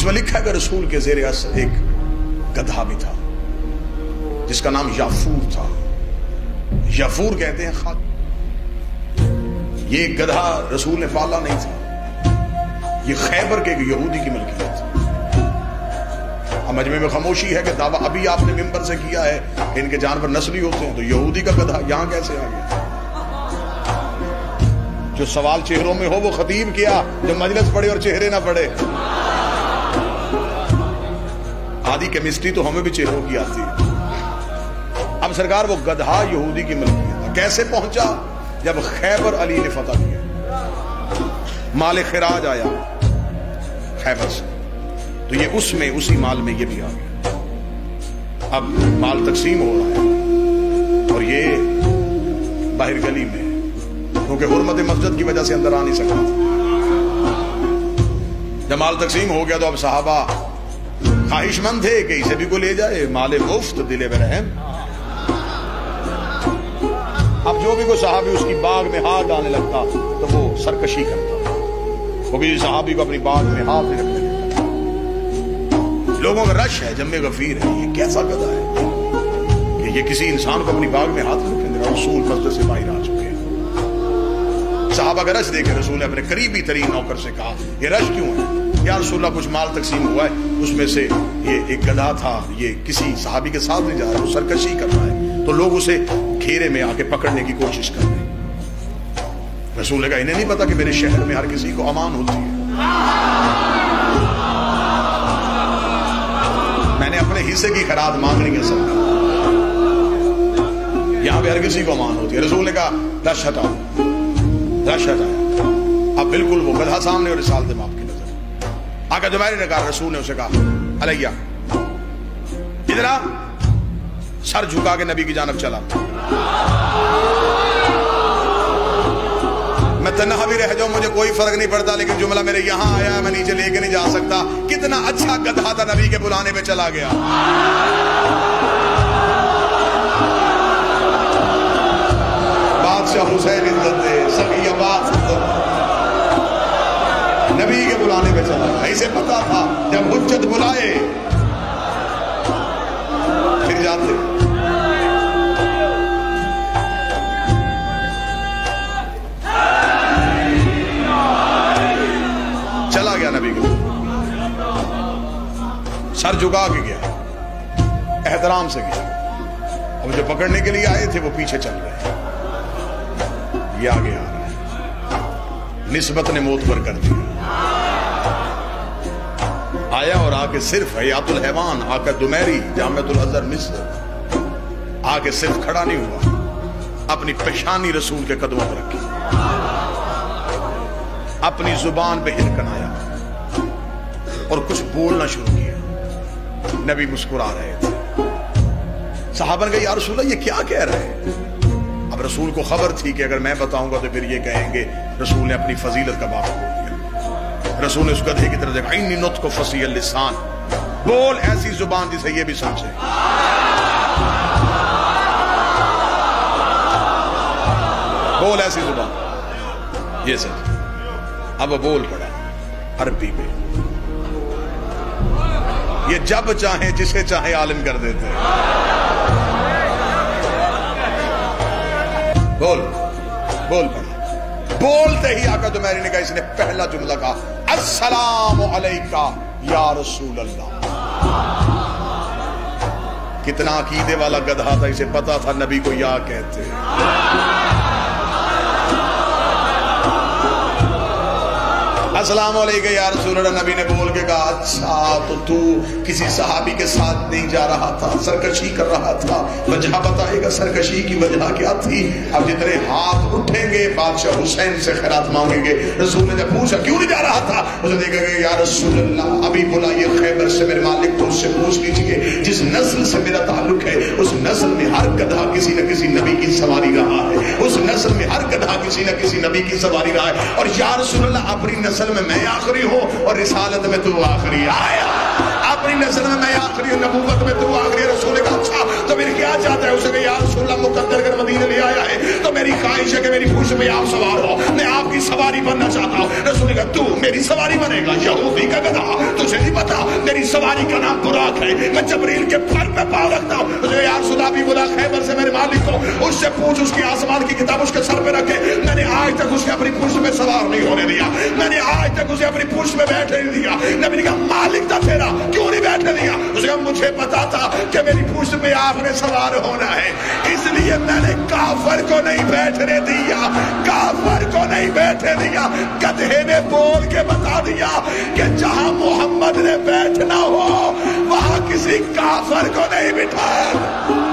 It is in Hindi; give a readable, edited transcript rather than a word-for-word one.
इसमें लिखा है कि रसूल के ज़ेरे असर एक गधा भी था जिसका नाम याफूर था। याफूर कहते हैं खाद। ये गधा रसूल ने पाला नहीं था, ये खैबर के एक यहूदी की मलकियत थी। अब मजमे में खामोशी है कि दावा अभी आपने मिंबर से किया है कि इनके जानवर नस्ली होते हैं, तो यहूदी का गधा यहां कैसे आ गया? जो सवाल चेहरों में हो वो खतीब किया, जो मजलिस पढ़े और चेहरे ना पढ़े। आदि केमिस्ट्री तो हमें भी चेहरों की आती है। अब सरकार वो गधा यहूदी की मलकियत था। कैसे पहुंचा? जब खैबर अली ने फतह किया, माल खिराज आया खैबर से, तो ये उसमें उसी माल में ये भी आ गया। अब माल तकसीम हो रहा है और ये बाहर गली में, क्योंकि हुर्मत मस्जिद की वजह से अंदर आ नहीं सकता था। जब माल तकसीम हो गया तो अब सहाबा ख्वाहिशमंद थे कि इसे भी को ले जाए, माले मुफ्त दिले में रहम। अब जो भी कोई सहाबी उसकी बाग में हाथ डालने लगता तो वो सरकशी करता, वो भी सहाबी को अपनी बाग में हाथ नहीं रखने देता। लोगों का रश है, जम्मे गफीर है, ये कैसा गधा है कि ये किसी इंसान को अपनी बाग में हाथ नहीं रखने देगा। रसूल मस्जिद से बाहर आ चुके हैं। सहाबा का रश देखे रसूल ने अपने करीबी तरीन नौकर से कहा, ये रश क्यों है? या रसूलल्लाह कुछ माल तकसीम हुआ है, उसमें से ये एक गधा था, ये किसी सहाबी के साथ नहीं जा रहा, वो सरकशी कर रहा है, तो लोग उसे घेरे में आके पकड़ने की कोशिश कर रहे हैं। रसूल ने कहा, इन्हें नहीं पता कि मेरे शहर में हर किसी को अमान होती है, मैंने अपने हिस्से की खैरात मांगनी है सरकार, यहां पे हर किसी को अमान होती है। रसूल ने कहा, रश हटाओ, रश हटाया। अब बिल्कुल वो गधा सामने और रिसालत माफ की नजर आका जुबैर ने कहा, रसूल ने उसे कहा, अलैया इधर आ। सर झुका के नबी की जानब चला। मैं तन्हा भी रह जाऊं मुझे कोई फर्क नहीं पड़ता, लेकिन जुमला मेरे यहां आया, मैं नीचे लेके नहीं जा सकता। कितना अच्छा गधा था, नबी के बुलाने पे चला गया। बादशाह हुसैन इज्जत दे, सभी अब्बास नबी के बुलाने पे चला गया। इसे पता था जब हुज्जत बुलाए फिर जाते। चला गया नबी को, सर झुका के गया, एहतराम से गया। अब जो पकड़ने के लिए आए थे वो पीछे चल रहे हैं, ये आगे आ रहा है। निस्बत ने मोतबर कर दिया। आया और आके सिर्फ हयातुल हैवान आका दुमैरी जामिअतुल अज़हर मिस्र आके सिर्फ खड़ा नहीं हुआ, अपनी पेशानी रसूल के कदमों पर रखी, अपनी जुबान पे हिरकनाया और कुछ बोलना शुरू किया। नबी मुस्कुरा रहे थे। सहाबा ने कहा, या रसूल अल्लाह ये क्या कह रहे हैं? अब रसूल को खबर थी कि अगर मैं बताऊंगा तो फिर ये कहेंगे रसूल ने अपनी फजीलत का बात बोल दिया। रसूल ने उस गधे की तरफ देखा, इन्नी नुत्क़ को फसीह लिसान, बोल ऐसी जुबान जिसे ये भी समझे। बोल ऐसी जुबान, ये सच। अब बोल पड़ा अरबी में, ये जब चाहे जिसे चाहे आलिम कर देते हैं। बोल बोल पड़ा। बोलते ही आका दुमैरी ने कहा, इसने पहला जुमला कहा, अस्सलामु अलैका या रसूल अल्लाह। कितना अकीदे वाला गधा था, इसे पता था नबी को या कहते हैं। अस्सलाम वालेकुम या रसूल अल्लाह। नबी ने बोल के कहा, अच्छा तो तू किसी सहाबी के साथ नहीं जा रहा था, सरकशी कर रहा था, वजह बताएगा सरकशी की वजह क्या थी? अब जितने हाथ उठेंगे बादशाह हुसैन से खैरात मांगेंगे। रसूल ने जब पूछा क्यों नहीं जा रहा था, उसे देखेंगे, या रसूल अल्लाह अभी बुलाइए खैबर से मेरे मालिक को, उससे पूछ लीजिए जिस नस्ल से मेरा ताल्लुक है उस नस्ल में हर गधा किसी न किसी नबी की सवारी रहा है, उस नस्ल में हर गधा किसी न किसी नबी की सवारी रहा है। और या रसूल अल्लाह अपनी नस्ल में मैं आखिरी हूं और रिसालत में तू आखिरी आया। अब अपनी नजर में मैं आखिरी नबूवत में तू आखिरी रसूल का अच्छा तो मेरी क्या चाहता है? उसने यार रसूलुल्लाह मुकद्दर कर मदीने ले आया है तो मेरी ख्वाहिश है कि मेरी पूंछ में आप सवार हो, मैं आपकी सवारी बनना चाहता हूँ। रसूल ने कहा तू मेरी सवारी बनेगा? यहूदी का गधा, तुझे नहीं पता मेरी सवारी का नाम बुराक है, मैं जबरील के फल पे पाँव रखता हूँ। यार सुना भी बोला खैबर से मेरे मालिक को उससे पूछ, उसकी आसमान की किताब उसके सर पे रखे, मैंने आज तक उसके अपनी पूंछ में सवार नहीं होने दिया, मैंने आज तक उसे अपनी पूंछ में बैठने नहीं दिया। नबी ने कहा मालिक था तेरा, क्यों नहीं बैठने दिया? उसने कहा मुझे पता था कि मेरी पूंछ में आपने सवार होना है, इसलिए मैंने काफर को नहीं बैठने दिया, काफर को नहीं बैठने दिया। गधे ने बोल के बता दिया कि जहां मोहम्मद ने बैठना हो वहां किसी काफर को नहीं बिठाया।